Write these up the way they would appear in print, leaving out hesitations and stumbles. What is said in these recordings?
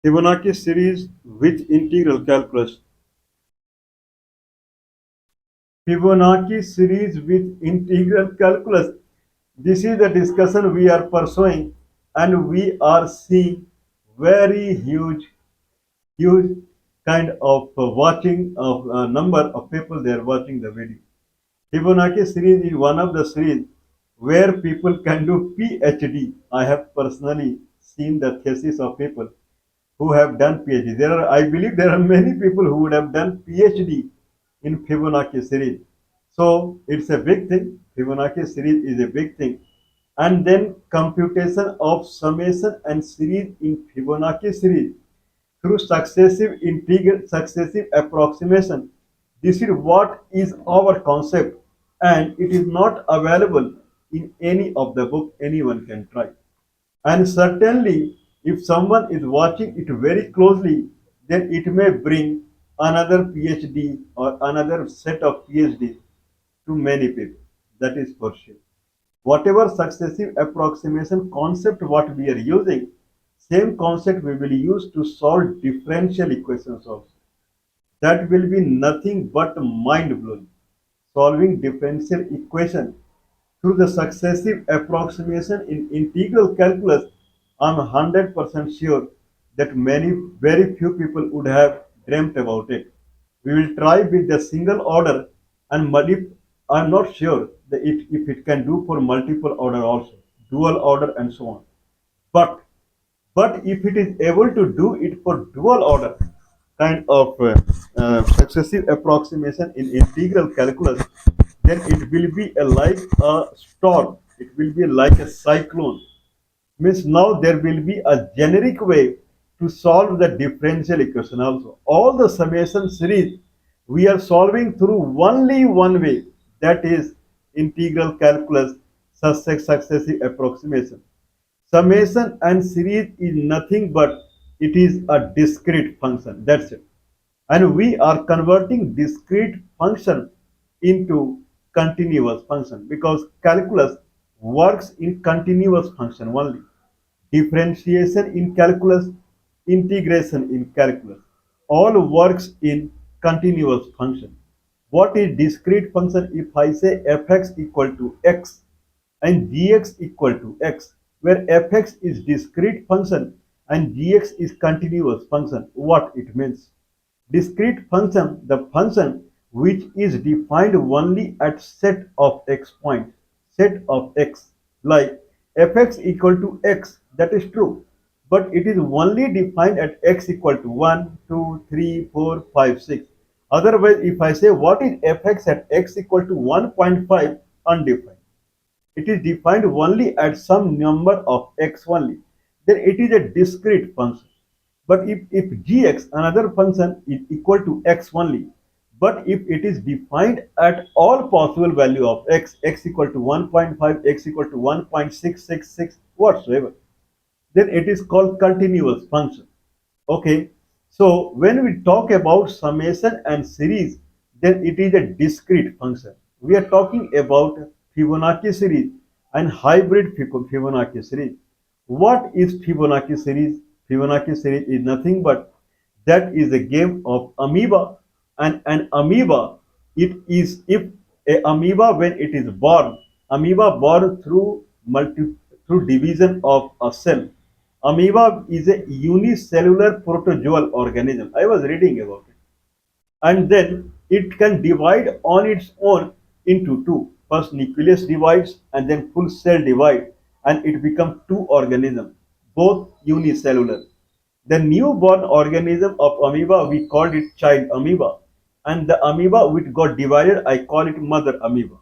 Fibonacci series with integral calculus. Fibonacci series with integral calculus. This is the discussion we are pursuing, and we are seeing very huge kind of watching of number of people they are watching the video. Fibonacci series is one of the series where people can do PhD. I have personally seen the thesis of people who have done PhD. I believe there are many people who would have done PhD in Fibonacci series. So it's a big thing. Fibonacci series is a big thing. And then computation of summation and series in Fibonacci series through successive approximation. This is what is our concept, and it is not available in any of the book. Anyone can try. And certainly, if someone is watching it very closely, then it may bring another PhD or another set of PhD to many people. That is for sure. Whatever successive approximation concept what we are using, same concept we will use to solve differential equations also. That will be nothing but mind blowing. Solving differential equation through the successive approximation in integral calculus, I am 100% sure that very few people would have dreamt about it. We will try with the single order, and I am not sure that if it can do for multiple order also, dual order and so on. But if it is able to do it for dual order kind of successive approximation in integral calculus, then it will be like a storm. It will be like a cyclone. Means now there will be a generic way to solve the differential equation also. All the summation series we are solving through only one way, that is integral calculus successive approximation. Summation and series is nothing but it is a discrete function. That's it. And we are converting discrete function into continuous function because calculus works in continuous function only. Differentiation in calculus, integration in calculus, all works in continuous function. What is discrete function? If I say fx equal to x and gx equal to x, where fx is discrete function and gx is continuous function, what it means? Discrete function, the function which is defined only at set of x points, set of x, like fx equal to x, that is true, but it is only defined at x equal to 1, 2, 3, 4, 5, 6. Otherwise, if I say what is fx at x equal to 1.5, undefined. It is defined only at some number of x only. Then it is a discrete function. But if gx, another function, is equal to x only, but if it is defined at all possible value of x equal to 1.5, x equal to 1.666 whatsoever, then it is called continuous function. Okay, so when we talk about summation and series, then it is a discrete function. We are talking about Fibonacci series and hybrid Fibonacci series. What is Fibonacci series? Fibonacci series is nothing but that is a game of amoeba, and an amoeba, it is if a amoeba when it is born, amoeba born through division of a cell. Amoeba is a unicellular protozoal organism. I was reading about it. And then it can divide on its own into two. First nucleus divides and then full cell divide, and it becomes two organisms, both unicellular. The newborn organism of amoeba, we called it child amoeba, and the amoeba which got divided, I call it mother amoeba.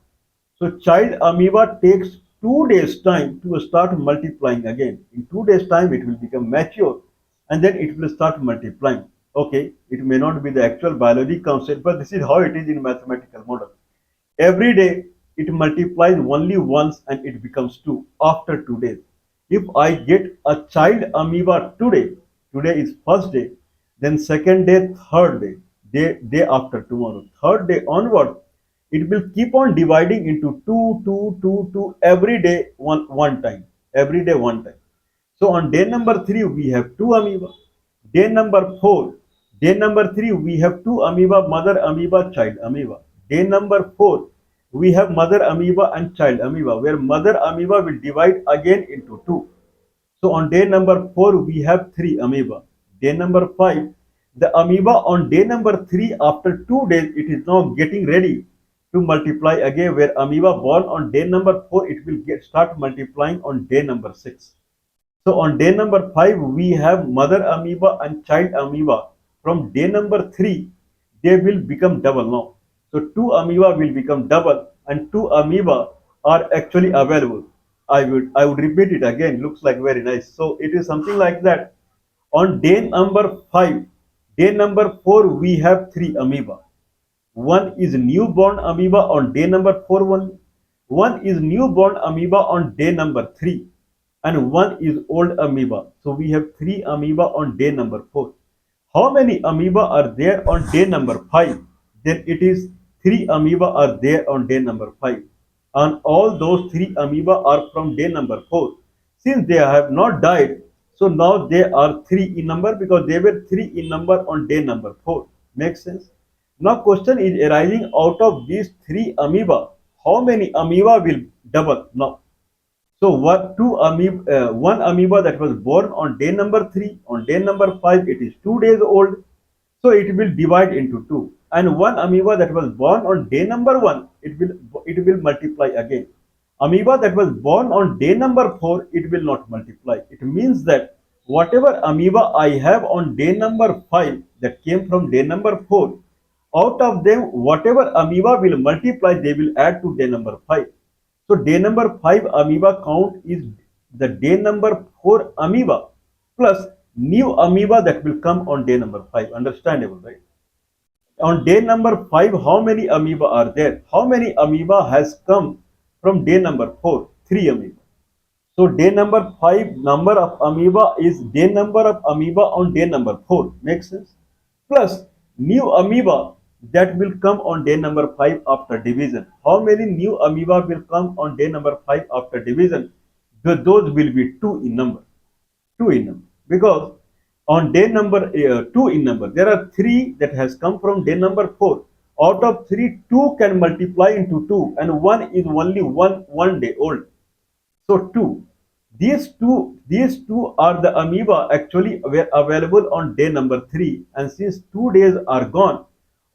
So child amoeba takes 2 days time to start multiplying again. In 2 days time, it will become mature, and then it will start multiplying. Okay, it may not be the actual biology concept, but this is how it is in mathematical model. Every day it multiplies only once and it becomes two after 2 days. If I get a child amoeba today is first day, then second day, third day, day after tomorrow, third day onward, it will keep on dividing into two every day one time, every day one time. So on day number 3, we have two amoeba. Day number 4, day number 3, we have two amoeba, mother amoeba, child amoeba. Day number 4, we have mother amoeba and child amoeba, where mother amoeba will divide again into two. So on day number 4, we have 3 amoeba. Day number 5, the amoeba on day number 3, after 2 days, it is now getting ready to multiply again, where amoeba born on day number 4, it will start multiplying on day number 6. So on day number 5, we have mother amoeba and child amoeba. From day number 3, they will become double now. So 2 amoeba will become double and 2 amoeba are actually available. I would repeat it again. Looks like very nice. So it is something like that. On day number 5, day number 4, we have 3 amoeba. One is newborn amoeba on day number 4, one is newborn amoeba on day number 3, and one is old amoeba. So we have 3 amoeba on day number 4. How many amoeba are there on day number 5? Then it is 3 amoeba are there on day number 5. And all those 3 amoeba are from day number 4. Since they have not died, so now they are 3 in number because they were 3 in number on day number 4. Makes sense? Now question is arising out of these 3 amoeba. How many amoeba will double now? So one amoeba that was born on day number 3, on day number 5, it is 2 days old. So it will divide into 2. And one amoeba that was born on day number 1, it will multiply again. Amoeba that was born on day number 4, it will not multiply. It means that whatever amoeba I have on day number 5 that came from day number 4, out of them, whatever amoeba will multiply, they will add to day number 5. So day number 5 amoeba count is the day number 4 amoeba plus new amoeba that will come on day number 5. Understandable, right? On day number 5, how many amoeba are there? How many amoeba has come from day number 4? 3 amoeba. So day number 5 number of amoeba is day number of amoeba on day number 4. Makes sense? Plus new amoeba that will come on day number 5 after division. How many new amoeba will come on day number 5 after division? Those will be 2 in number. 2 in number. Because on day number 2 in number, there are 3 that has come from day number 4. Out of 3, 2 can multiply into 2 and 1 is only one day old. So 2. These two are the amoeba actually were available on day number 3, and since 2 days are gone,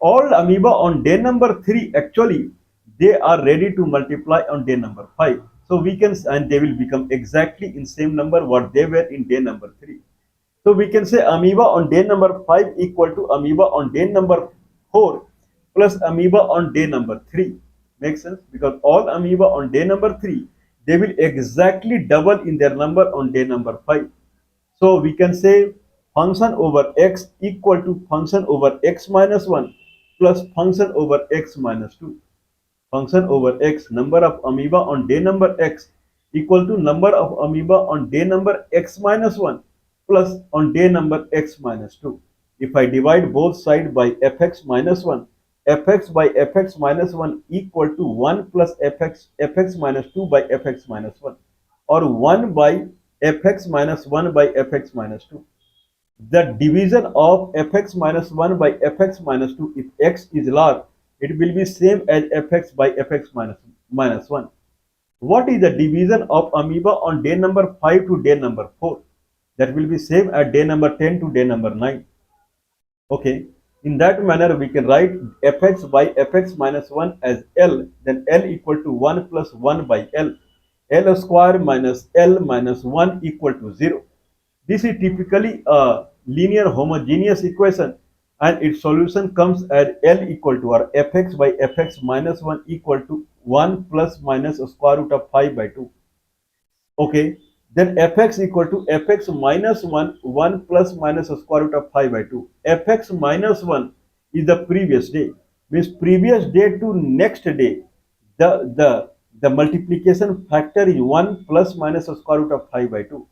all amoeba on day number 3 actually they are ready to multiply on day number 5. So we can, and they will become exactly in same number what they were in day number 3. So we can say amoeba on day number 5 equal to amoeba on day number 4 plus amoeba on day number 3. Makes sense? Because all amoeba on day number 3, they will exactly double in their number on day number 5. So we can say function over x equal to function over x minus 1 plus function over x minus 2. Function over x, number of amoeba on day number x equal to number of amoeba on day number x minus 1 plus on day number x minus 2. If I divide both sides by fx minus 1, fx by fx minus 1 equal to 1 plus fx minus 2 by fx minus 1, or 1 by fx minus 1 by fx minus 2. The division of fx minus 1 by fx minus 2, if x is large, it will be same as fx by fx minus 1. What is the division of amoeba on day number 5 to day number 4? That will be same at day number 10 to day number 9. Okay, in that manner we can write fx by fx minus 1 as L, then L equal to 1 plus 1 by L. L square minus L minus 1 equal to 0. This is typically a linear homogeneous equation, and its solution comes at L equal to, or fx by fx minus 1 equal to 1 plus minus square root of 5 by 2. Okay, then fx equal to fx minus 1, 1 plus minus square root of 5 by 2. Fx minus 1 is the previous day, means previous day to next day. The multiplication factor is 1 plus minus square root of 5 by 2.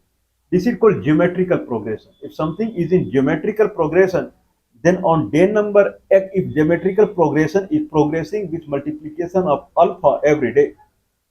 This is called geometrical progression. If something is in geometrical progression, then on day number x, if geometrical progression is progressing with multiplication of alpha every day,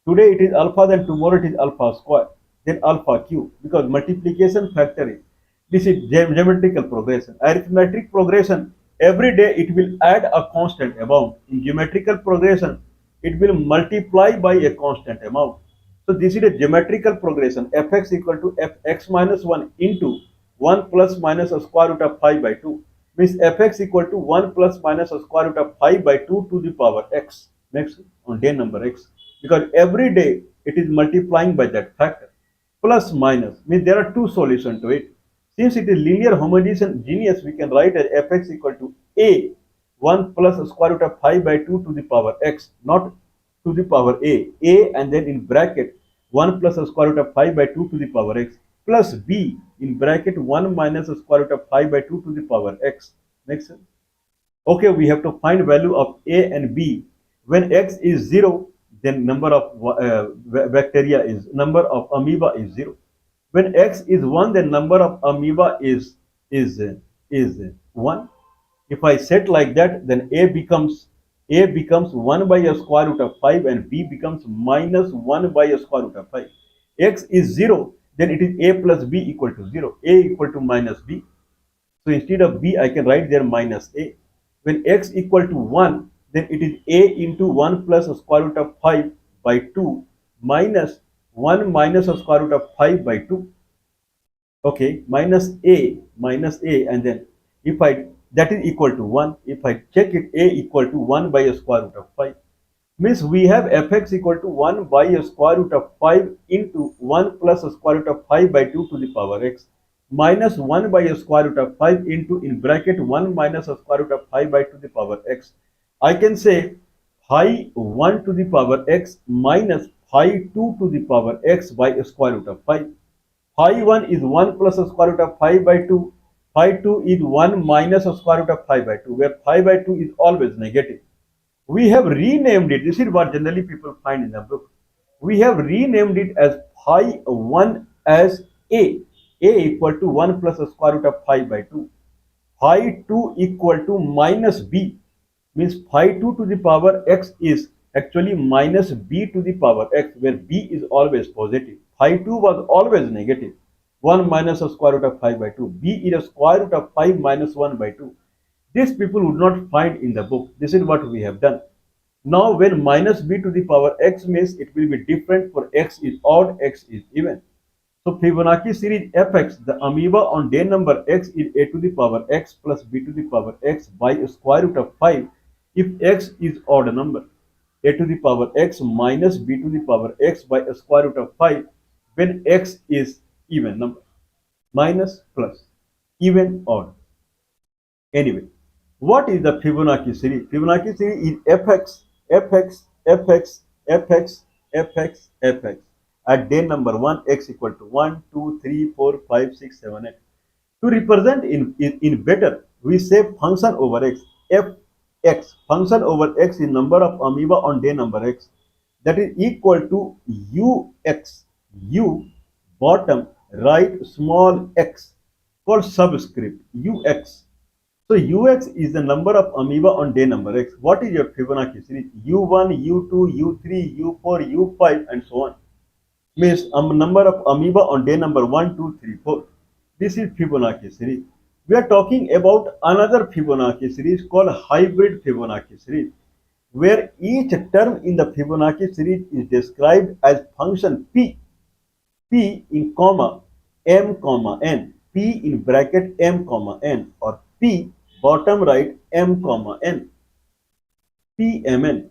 today it is alpha, then tomorrow it is alpha square, then alpha cube, because multiplication factor is. This is geometrical progression. Arithmetic progression, every day it will add a constant amount. In geometrical progression, it will multiply by a constant amount. So this is a geometrical progression. Fx equal to fx minus 1 into 1 plus minus a square root of 5 by 2. Means fx equal to 1 plus minus a square root of 5 by 2 to the power x. Next, on day number x. Because every day it is multiplying by that factor. Plus minus means there are two solutions to it. Since it is linear homogeneous, we can write as fx equal to a 1 plus square root of 5 by 2 to the power x, not to the power a and then in bracket 1 plus square root of 5 by 2 to the power x plus b in bracket 1 minus square root of 5 by 2 to the power x. Next. Okay, we have to find value of a and b. When x is 0, then number of bacteria is, number of amoeba is 0. When x is 1, then number of amoeba is is 1. If I set like that, then a becomes 1 by a square root of 5 and b becomes minus 1 by a square root of 5. X is 0, then it is a plus b equal to 0, a equal to minus b. So instead of b, I can write there minus a. When x equal to 1, then it is a into 1 plus square root of 5 by 2 minus 1 minus square root of 5 by 2. Okay, minus a and then if I, that is equal to 1. If I check it, a equal to 1 by a square root of 5. Means we have fx equal to 1 by a square root of 5 into 1 plus a square root of 5 by 2 to the power x minus 1 by a square root of 5 into in bracket 1 minus a square root of 5 by 2 to the power x. I can say phi 1 to the power x minus phi 2 to the power x by a square root of 5. Phi 1 is 1 plus a square root of 5 by 2. Phi 2 is 1 minus a square root of 5 by 2, where 5 by 2 is always negative. We have renamed it. This is what generally people find in the book. We have renamed it as phi 1 as a equal to 1 plus a square root of 5 by 2. Phi 2 equal to minus b, means phi 2 to the power x is actually minus b to the power x, where b is always positive. Phi 2 was always negative. 1 minus a square root of 5 by 2. b is a square root of 5 minus 1 by 2. These people would not find in the book. This is what we have done. Now when minus b to the power x means it will be different for x is odd, x is even. So Fibonacci series fx, the amoeba on day number x is a to the power x plus b to the power x by a square root of 5 if x is odd number. A to the power x minus b to the power x by a square root of 5 when x is even number. Minus plus, even odd. Anyway, what is the Fibonacci series? Fibonacci series is fx, fx, fx, fx, fx, fx. At day number 1, x equal to 1, 2, 3, 4, 5, 6, 7, 8. To represent in better, we say function over x. Fx, function over x is number of amoeba on day number x. That is equal to ux, u, bottom, right, small x, called subscript, ux. So ux is the number of amoeba on day number x. What is your Fibonacci series? u1, u2, u3, u4, u5 and so on. Means number of amoeba on day number 1, 2, 3, 4. This is Fibonacci series. We are talking about another Fibonacci series called hybrid Fibonacci series, where each term in the Fibonacci series is described as function p, p in comma, m comma n, p in bracket m comma n, or p bottom right m comma n, pmn.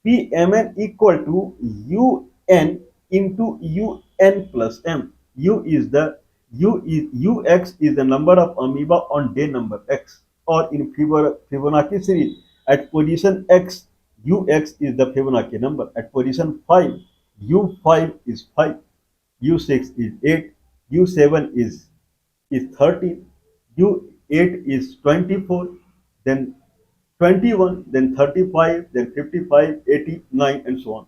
Pmn equal to un into un plus m. Ux is the number of amoeba on day number x, or in Fibonacci series at position x, ux is the Fibonacci number. At position 5, u5 is 5, u6 is 8, u7 is 13, u8 is 24, then 21, then 35, then 55, 89 and so on.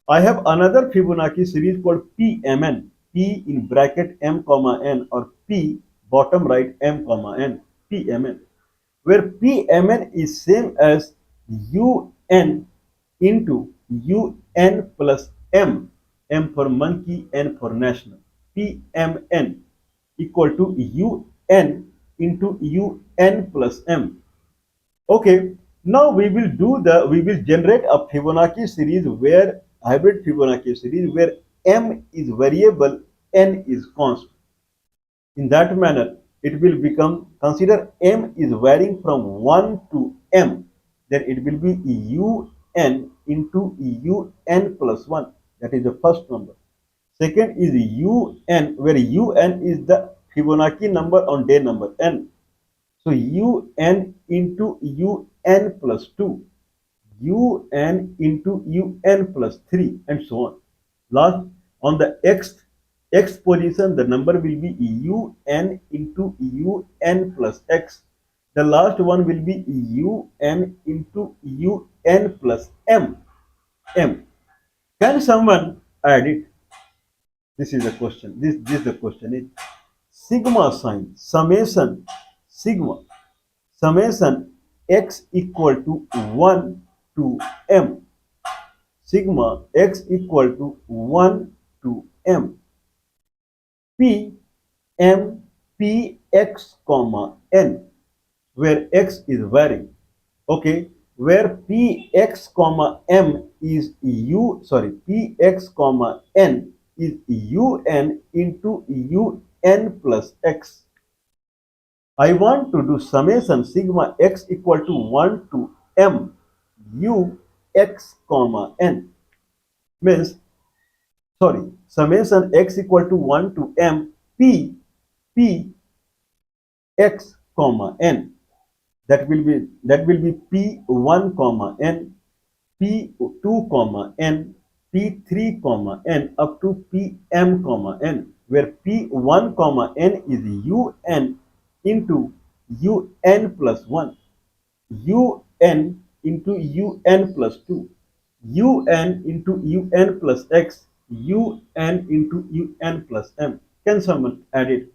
I have another Fibonacci series called PMN, P in bracket M comma N, or P bottom right M comma N, PMN, where PMN is same as UN into UN plus M, M for monkey, N for national, PMN. equal to un into un plus m. Okay, now we will generate a Fibonacci series where hybrid Fibonacci series where m is variable, n is constant. In that manner, it will become, consider m is varying from 1 to m, then it will be un into un plus 1. That is the first number. Second is un, where un is the Fibonacci number on day number n. So un into un plus 2, un into un plus 3, and so on. Last, on the x position, the number will be un into un plus x. The last one will be un into un plus m. Can someone add it? This is the question. This the question is sigma sign, sigma summation x equal to 1 to m. Sigma x equal to 1 to m. P m p x comma n, where x is varying. Okay, where px comma m is px comma n is un into un plus x. I want to do summation sigma x equal to 1 to m u x comma n, means, summation x equal to 1 to m p x comma n. That will be p1 comma n, p2 comma n, p3 comma n, up to pm comma n, where p1 comma n is un into un plus 1, un into un plus 2, un into un plus x, un into un plus m. Can someone add it?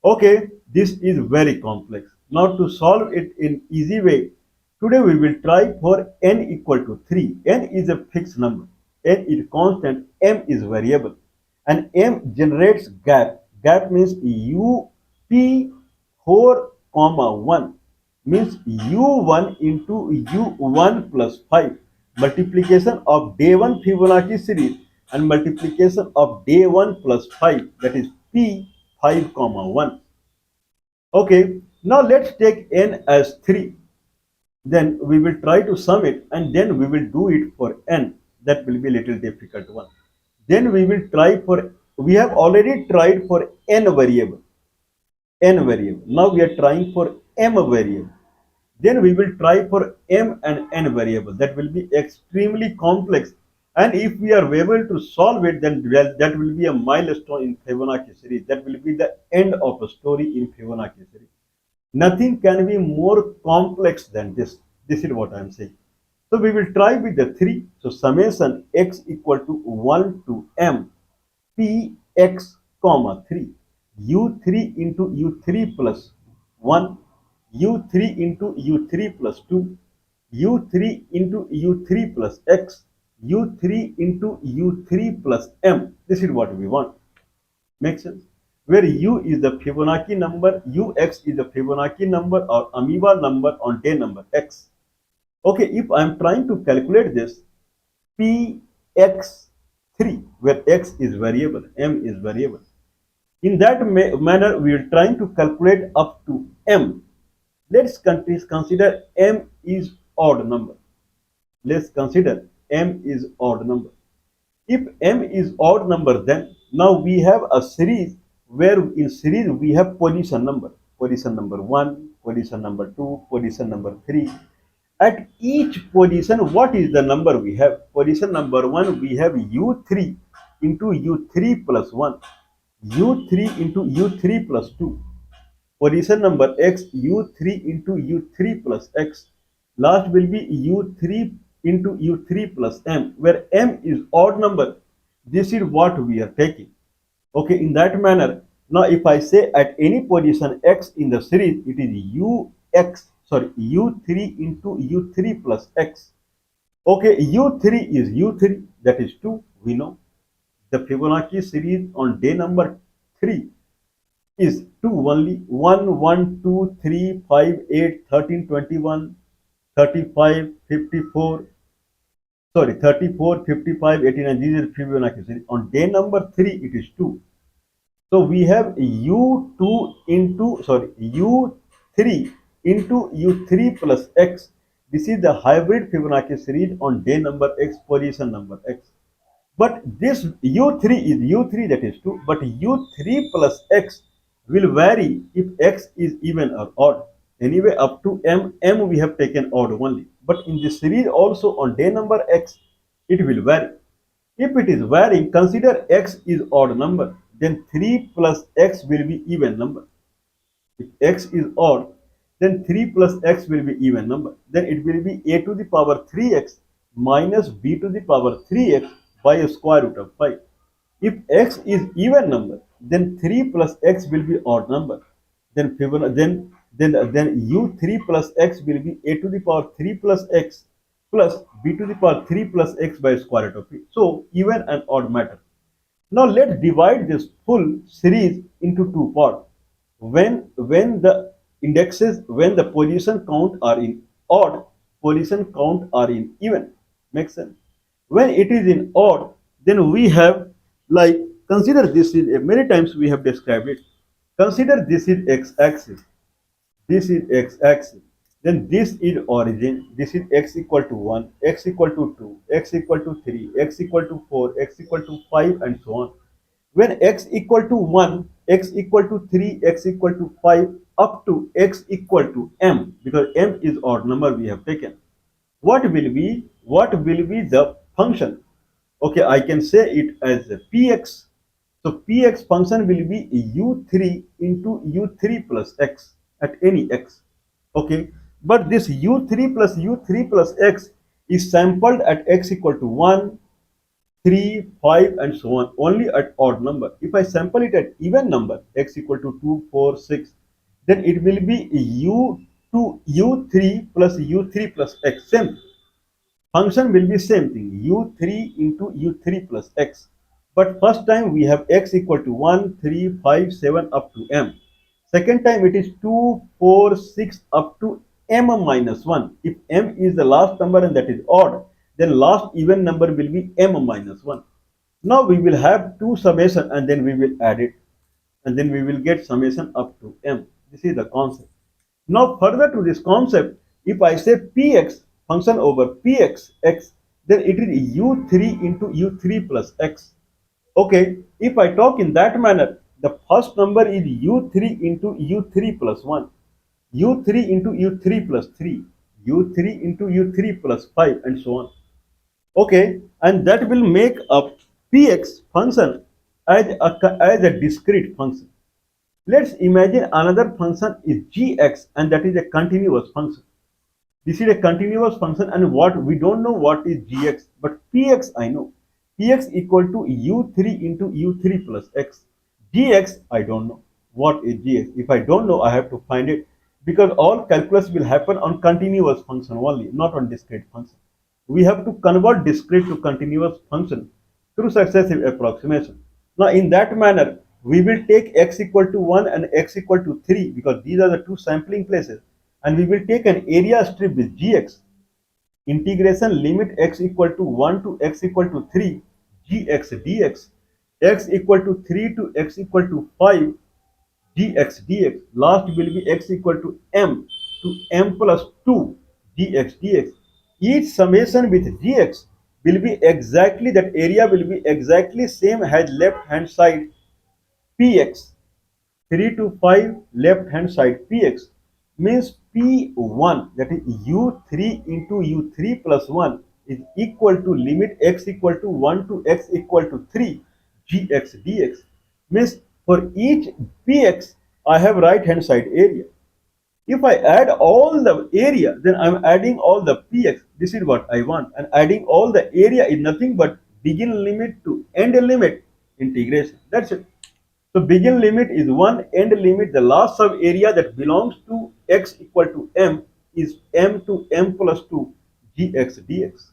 Okay, this is very complex. Now to solve it in easy way, today we will try for n equal to 3. N is a fixed number, n is constant, m is variable, and m generates gap. Gap means u p 4 comma 1, means u1 into u1 plus 5, multiplication of day 1 Fibonacci series and multiplication of day 1 plus 5, that is p 5 comma 1. Okay, now let's take n as 3. Then we will try to sum it, and then we will do it for n. That will be a little difficult one. Then we will try for, we have already tried for n variable. Now we are trying for m variable. Then we will try for m and n variable. That will be extremely complex. And if we are able to solve it, then that will be a milestone in Fibonacci series. That will be the end of a story in Fibonacci series. Nothing can be more complex than this. This is what I am saying. So we will try with the 3. So summation x equal to 1 to m p x comma 3 u3 into u3 plus 1 u3 into u3 plus 2 u3 into u3 plus x u3 into u3 plus m. This is what we want. Make sense? Where u is the Fibonacci number, ux is the Fibonacci number or amoeba number on day number x. Okay, if I am trying to calculate this, px3, where x is variable, m is variable. In that manner, we are trying to calculate up to m. Let's consider m is odd number. Let's consider m is odd number. If m is odd number, then now we have a series where in series we have position number 1, position number 2, position number 3. At each position, what is the number we have? Position number 1, we have u3 into u3 plus 1, u3 into u3 plus 2. Position number x, u3 into u3 plus x. Last will be u3 into u3 plus m, where m is odd number. This is what we are taking. Okay, in that manner, now if I say at any position x in the series, it is u3 into u3 plus x. Okay, u3 is u3, that is 2, we know. The Fibonacci series on day number 3, is 2 only. 1, 1, 2, 3, 5, 8, 13, 21, 35, 54. Sorry, 34, 55, 89. These are Fibonacci series. On day number 3, it is 2. So we have u2 into, sorry, u3 into u3 plus x. This is the hybrid Fibonacci series on day number x, position number x. But this u3 is u3, that is 2, but u3 plus x will vary if x is even or odd. Anyway, up to m we have taken odd only. But in this series also on day number x, it will vary. If it is varying, consider x is odd number. Then 3 plus x will be even number. If x is odd, then 3 plus x will be even number. Then it will be a to the power 3x minus b to the power 3x by a square root of 5. If x is even number, then 3 plus x will be odd number. Then u3 plus x will be a to the power 3 plus x plus b to the power 3 plus x by square root of 3. So even and odd matter. Now let's divide this full series into two parts. When the indexes, when the position count are in odd, position count are in even. Makes sense? When it is in odd, then we have, like, consider this is, many times we have described it. Consider this is x-axis. This is x-axis. Then this is origin. This is x equal to 1, x equal to 2, x equal to 3, x equal to 4, x equal to 5, and so on. When x equal to 1, x equal to 3, x equal to 5, up to x equal to m, because m is odd number we have taken. What will be the function? Okay, I can say it as px. So px function will be u3 into u3 plus x at any x. Okay, but this u3 plus u3 plus x is sampled at x equal to 1, 3, 5, and so on, only at odd number. If I sample it at even number, x equal to 2, 4, 6, then it will be u2, u3 plus u3 plus x. Same function will be same thing, u3 into u3 plus x. But first time we have x equal to 1, 3, 5, 7 up to m. Second time it is 2, 4, 6 up to m minus 1. If m is the last number and that is odd, then last even number will be m minus 1. Now we will have two summation and then we will add it. And then we will get summation up to m. This is the concept. Now further to this concept, if I say px function over px x, then it is u3 into u3 plus x. Okay, if I talk in that manner, the first number is u3 into u3 plus 1, u3 into u3 plus 3, u3 into u3 plus 5, and so on. Okay, and that will make a px function as a discrete function. Let's imagine another function is gx, and that is a continuous function. This is a continuous function, and what we don't know what is gx, but px I know. Px equal to u3 into u3 plus x. Gx I don't know what is gx. If I don't know, I have to find it, because all calculus will happen on continuous function only, not on discrete function. We have to convert discrete to continuous function through successive approximation. Now in that manner, we will take x equal to 1 and x equal to 3, because these are the two sampling places, and we will take an area strip with gx. Integration limit x equal to 1 to x equal to 3 gx dx, x equal to 3 to x equal to 5 gx dx. Last will be x equal to m plus 2 gx dx. Each summation with gx will be exactly, that area will be exactly same as left hand side px. 3 to 5 left hand side px means p1, that is u3 into u3 plus 1 is equal to limit x equal to 1 to x equal to 3 gx dx. Means for each px I have right hand side area. If I add all the area, then I'm adding all the px. This is what I want, and adding all the area is nothing but begin limit to end limit integration. That's it. So begin limit is 1, end limit, the last sub area that belongs to x equal to m is m to m plus 2 gx dx.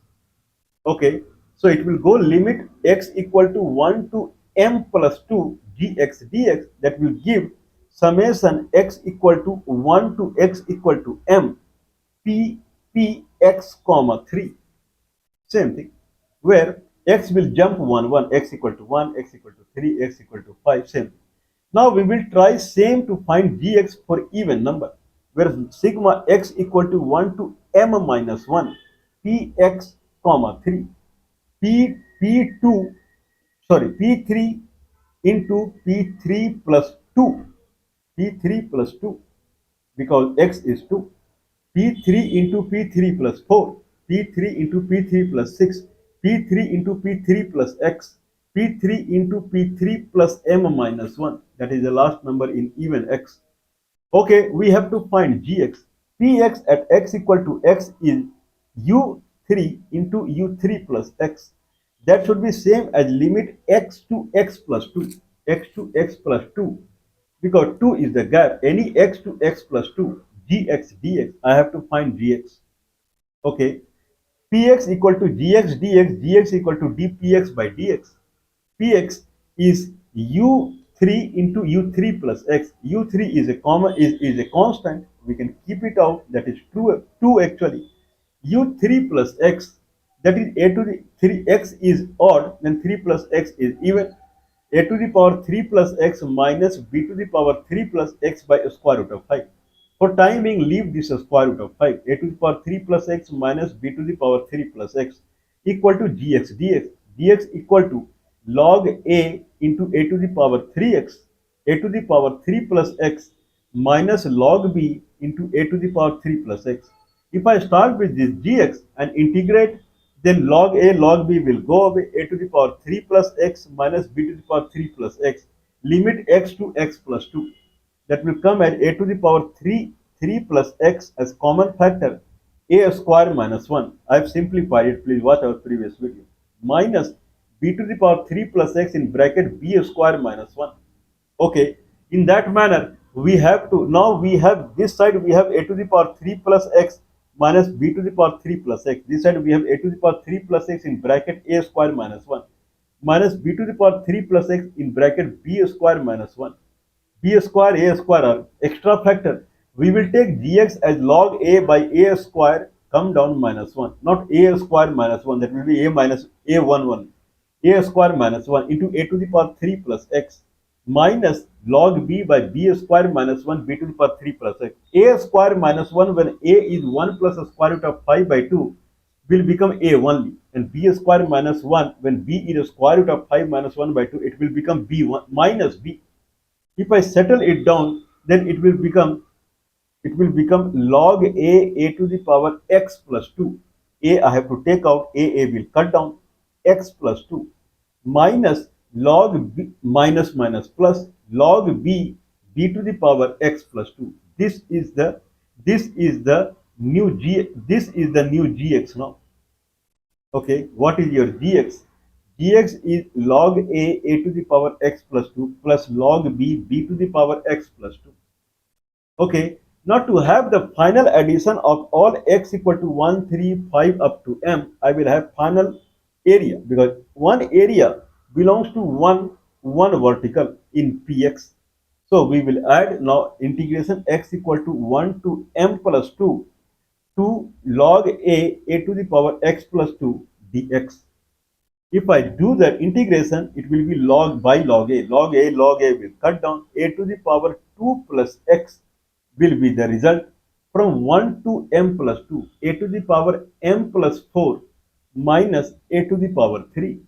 Okay, so it will go limit x equal to 1 to m plus 2 gx dx, that will give summation x equal to 1 to x equal to m p p x comma 3. Same thing, where x will jump 1, x equal to 1, x equal to 3, x equal to 5, same. Now we will try same to find gx for even number, where sigma x equal to 1 to m minus 1, px comma 3, p2, sorry, p3 into p3 plus 2, p3 plus 2, because x is 2, p3 into p3 plus 4, p3 into p3 plus 6, p3 into p3 plus x, p3 into p3 plus m minus 1, that is the last number in even x. Okay, we have to find gx. Px at x equal to x is u3 into u3 plus x. That should be same as limit x to x plus 2, x to x plus 2, because 2 is the gap. Any x to x plus 2, gx dx, I have to find gx. Okay, px equal to gx dx, gx equal to dpx by dx. Px is u3 into u3 plus x. u3 is a common, is a constant. We can keep it out. That is true. 2 actually. u3 plus x, that is a to the 3, x is odd, then 3 plus x is even. A to the power 3 plus x minus b to the power 3 plus x by square root of 5. For time being, leave this square root of 5. A to the power 3 plus x minus b to the power 3 plus x equal to gx dx. Dx equal to log a into a to the power 3x, a to the power 3 plus x minus log b into a to the power 3 plus x. If I start with this gx and integrate, then log a log b will go away. A to the power 3 plus x minus b to the power 3 plus x. Limit x to x plus 2. That will come as a to the power 3 plus x as common factor, a square minus 1. I have simplified it. Please watch our previous video. Minus b to the power 3 plus x in bracket b square minus 1. Okay, in that manner, we have to, now we have this side, we have a to the power 3 plus x minus b to the power 3 plus x. This side we have a to the power 3 plus x in bracket a square minus 1 minus b to the power 3 plus x in bracket b square minus 1. B square, a square are extra factor. We will take gx as log a by a square, come down minus 1, not a square minus 1, that will be a minus a11, a square minus 1 into a to the power 3 plus x minus log b by b square minus 1 b to the power 3 plus x. A square minus 1, when a is 1 plus a square root of 5 by 2, will become a only, and b square minus 1, when b is a square root of 5 minus 1 by 2, it will become b1 minus b. If I settle it down, then it will become log a to the power x plus 2. A I have to take out, a will cut down, x plus 2 minus log b minus minus plus log b to the power x plus 2. This is the new gx now. Okay, what is your gx? Gx is log a to the power x plus 2 plus log b to the power x plus 2. Okay, now to have the final addition of all x equal to 1, 3, 5 up to m, I will have final area, because one area belongs to one vertical in px. So we will add now integration x equal to 1 to m plus 2 to log a to the power x plus 2 dx. If I do that integration, it will be log by log a. Log a will cut down. A to the power 2 plus x will be the result. From 1 to m plus 2, a to the power m plus 4 minus a to the power 3.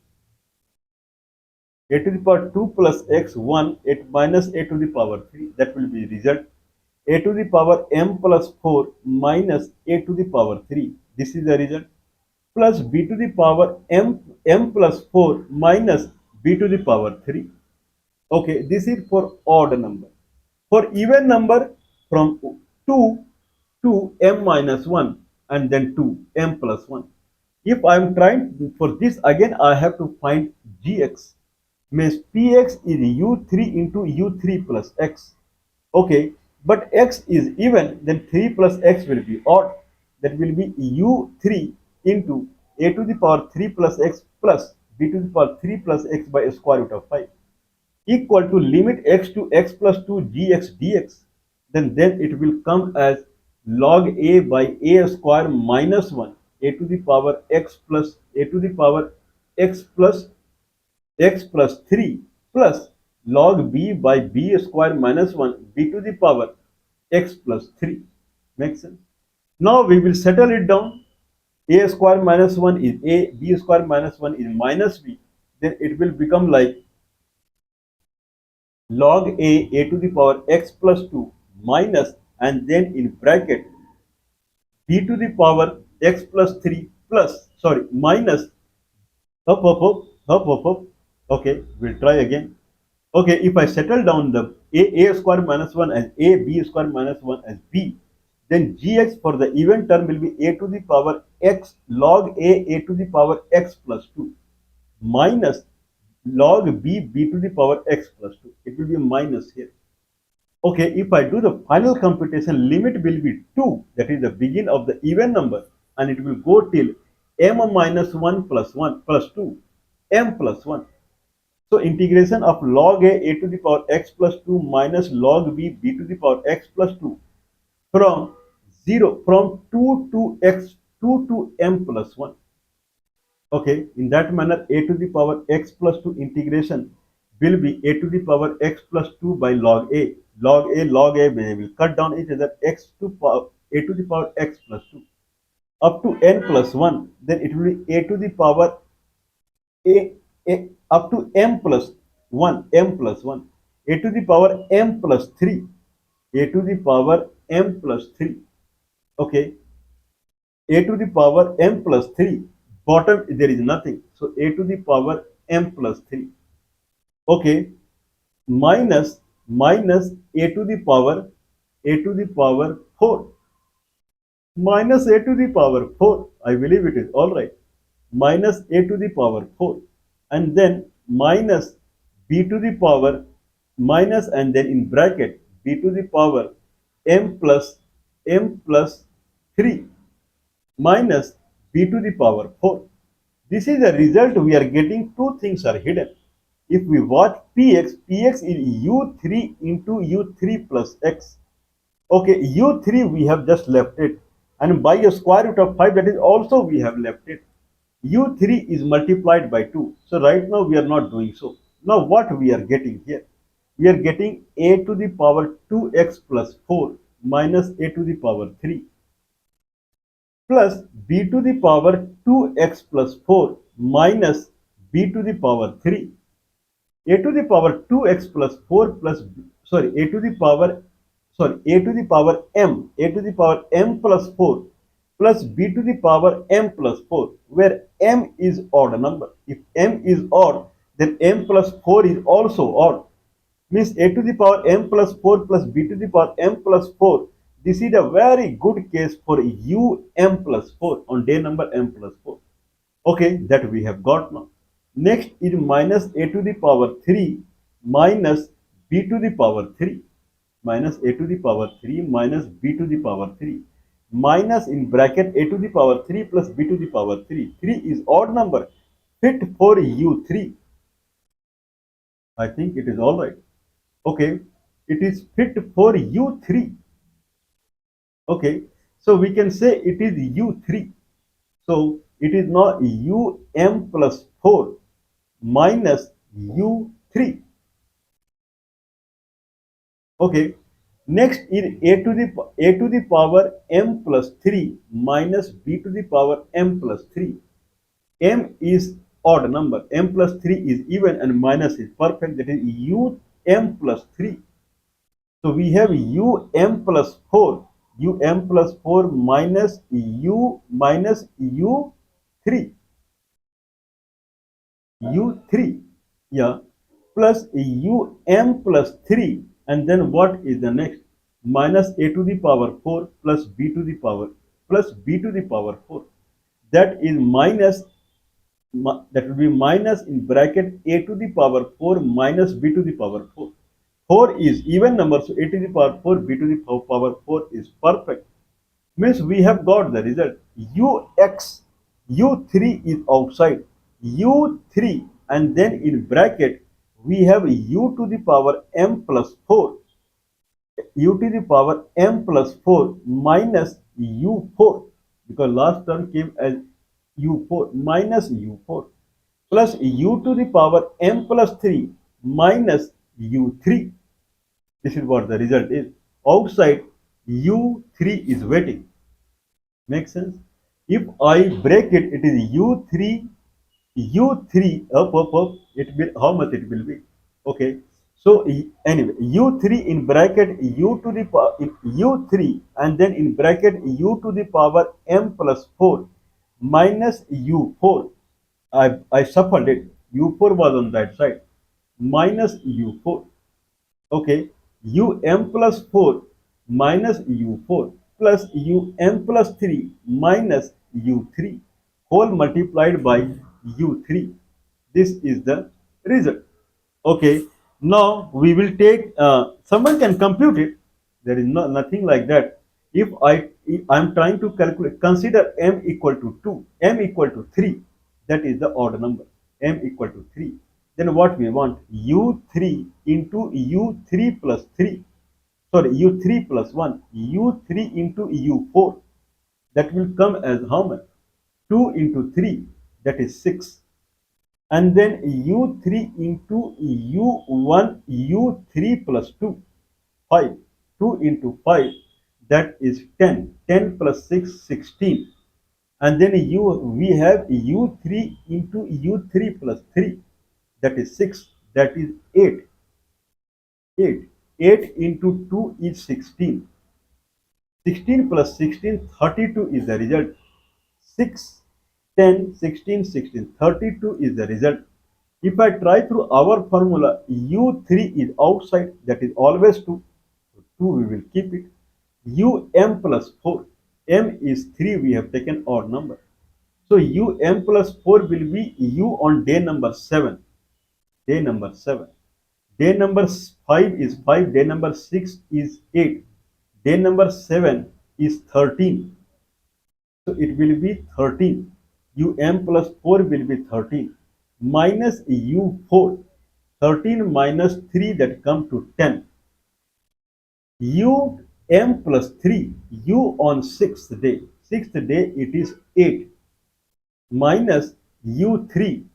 A to the power 2 plus x 1 minus a to the power 3. That will be result. A to the power m plus 4 minus a to the power 3. This is the result. Plus b to the power m plus 4 minus b to the power 3. Okay, this is for odd number. For even number, from 2 to m minus 1 and then 2 m plus 1. If I am trying for this again, I have to find gx. Means px is u3 into u3 plus x. Okay, but x is even, then 3 plus x will be odd. That will be u3 into a to the power 3 plus x plus b to the power 3 plus x by square root of 5. equal to limit x to x plus 2 gx dx, then it will come as log a by a square minus 1 a to the power x plus a to the power x plus 3 plus log b by b square minus 1 b to the power x plus 3. Makes sense? Now we will settle it down. A square minus 1 is a, b square minus 1 is minus b. Then it will become like log a to the power x plus 2 minus, and then in bracket b to the power x plus 3 plus, sorry, minus, up. Okay, we'll try again. Okay, if I settle down the a square minus 1 as a, b square minus 1 as b, then gx for the even term will be a to the power x log a to the power x plus 2 minus log b to the power x plus 2. It will be a minus here. Okay, if I do the final computation, limit will be 2, that is the begin of the even number, and it will go till m minus 1 plus 1 plus 2, m plus 1. So integration of log a to the power x plus 2 minus log b to the power x plus 2 from 2 to x 2 to m plus 1. Okay, in that manner, a to the power x plus 2 integration will be a to the power x plus 2 by log a. Log a, we will cut down each other x to power a to the power x plus 2 up to n plus 1. Then it will be a to the power up to m plus 1, a to the power m plus 3, a to the power m plus 3. Okay, a to the power m plus 3. Bottom there is nothing. So a to the power m plus 3. Okay, minus a to the power 4. Minus a to the power 4. I believe it is all right. Minus a to the power 4. And then minus b to the power minus, and then in bracket b to the power m plus 3 minus b to the power 4. This is the result we are getting. Two things are hidden. If we watch px is u3 into u3 plus x. Okay, u3 we have just left it, and by a square root of 5, that is also we have left it. u3 is multiplied by 2. So right now we are not doing so. Now what we are getting here? We are getting a to the power 2x plus 4 minus a to the power 3 plus b to the power 2x plus 4 minus b to the power 3. A to the power 2x plus 4 plus, sorry, a to the power, sorry, a to the power m plus 4 plus b to the power m plus 4, where m is odd number. If m is odd, then m plus 4 is also odd. Means a to the power m plus 4 plus b to the power m plus 4. This is a very good case for u m plus 4 on day number m plus 4. Okay, that we have got now. Next is minus a to the power 3 minus b to the power 3. Minus a to the power 3 minus b to the power 3. Minus in bracket a to the power 3 plus b to the power 3. 3 is odd number. Fit for u3. I think it is all right. Okay, it is fit for u3. Okay, so we can say it is u3. So it is now um plus 4 minus u3. Okay, next is a to the power m plus 3 minus b to the power m plus 3. M is odd number, m plus 3 is even, and minus is perfect, that is um plus 3. So we have um plus 4 minus u3, u3, yeah, plus plus 3, and then what is the next? Minus a to the power 4 plus b to the power 4. That is minus, that will be minus in bracket a to the power 4 minus b to the power 4. 4 is even number, so a to the power 4, b to the power 4 is perfect. Means we have got the result. U3 is outside, u3, and then in bracket we have u to the power m plus 4, u to the power m plus 4 minus u4, because last term came as u4 minus u4, plus u to the power m plus 3 minus u3. This is what the result is. Outside, u3 is waiting. Make sense? If I break it, it is u3 up. It will, how much it will be? Okay. So anyway, u3 in bracket u to the power u3, and then in bracket u to the power m plus 4 minus u4. I shuffled it. U4 was on that side. Minus u4. Okay, um plus 4 minus u4 plus um plus 3 minus u3 whole multiplied by u3. This is the result. Okay, now we will take, someone can compute it. There is nothing like that. If I'm trying to calculate, consider m equal to 2, m equal to 3, that is the odd number, m equal to 3. Then what we want? u3 into u3 plus 3, sorry, u3 plus 1, u3 into u4, that will come as how much? 2 into 3, that is 6. And then u3 into u1, u3 plus 2, 5. 2 into 5, that is 10. 10 plus 6, 16. And then we have u3 into u3 plus 3, that is 6. That is 8. 8. 8 into 2 is 16. 16 plus 16, 32 is the result. 6, 10, 16, 16, 32 is the result. If I try through our formula, u3 is outside, that is always 2. So 2 we will keep it. um plus 4, m is 3, we have taken odd number. So um plus 4 will be u on day number 7. Day number 7. Day number 5 is 5, day number 6 is 8, day number 7 is 13. So it will be 13. Um plus 4 will be 13. Minus u4. 13 minus 3, that come to 10. Um plus 3. U on 6th day. 6th day it is 8. Minus u3.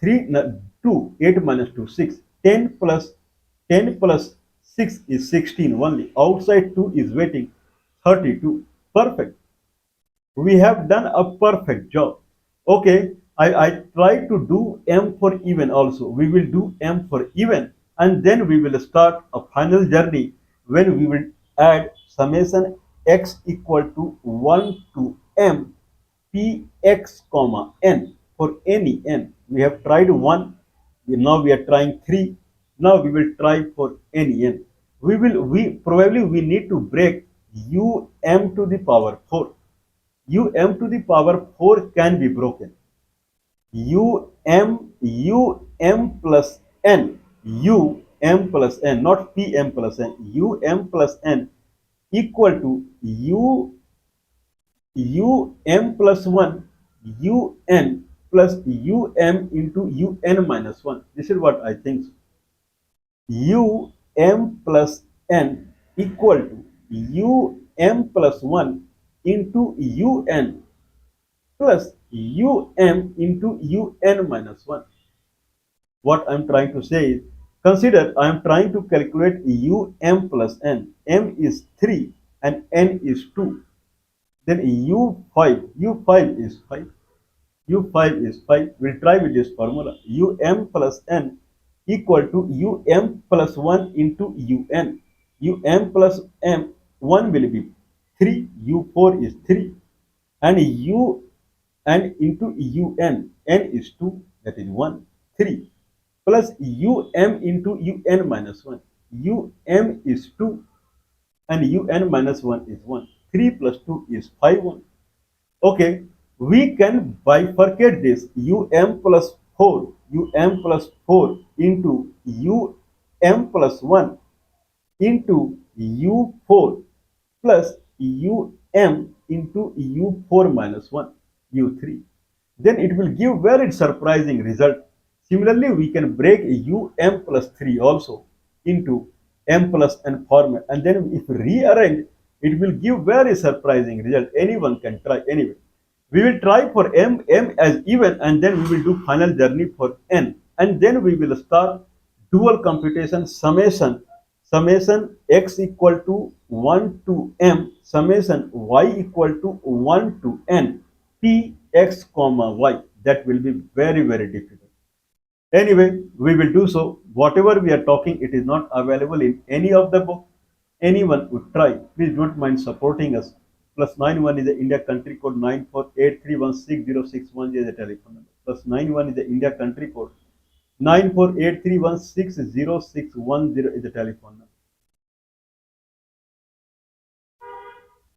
3, no, 2. 8 minus 2, 6. 10 plus 6 is 16 only. Outside 2 is waiting. 32. Perfect. We have done a perfect job. Okay, I try to do m for even also. We will do m for even, and then we will start a final journey when we will add summation x equal to 1 to m px comma n for any n. We have tried 1, now we are trying 3, now we will try for any n. We probably we need to break um to the power 4. Um to the power 4 can be broken. Um plus n, plus n, not pm plus n, plus n equal to um plus 1 un plus into un minus 1. This is what I think. Plus n equal to plus 1 into un plus into un minus 1. What I'm trying to say is, consider I'm trying to calculate plus n. M is 3 and n is 2. Then u5 is 5. u5 is 5. We'll try with this formula. Plus n equal to plus 1 into un. Plus m, 1 will be 3. U4 is 3. And into un, n is 2, that is 1, 3. Plus into un minus 1. Is 2 and un minus 1 is 1. 3 plus 2 is 5, 1. Okay, we can bifurcate this plus 4, plus 4 into plus 1 into u4 plus into u4 minus 1, u3. Then it will give very surprising result. Similarly, we can break um plus 3 also into m plus n format, and then if rearrange, it will give very surprising result. Anyone can try anyway. We will try for m as even, and then we will do final journey for n, and then we will start dual computation summation x equal to 1 to m summation y equal to 1 to n p x comma y. That will be very difficult. Anyway, we will do so. Whatever we are talking, it is not available in any of the book. Anyone would try. Please don't mind supporting us. +91 is the India country code 9483160610 is the telephone number. +91 is the India country code 9483160610 is the telephone number.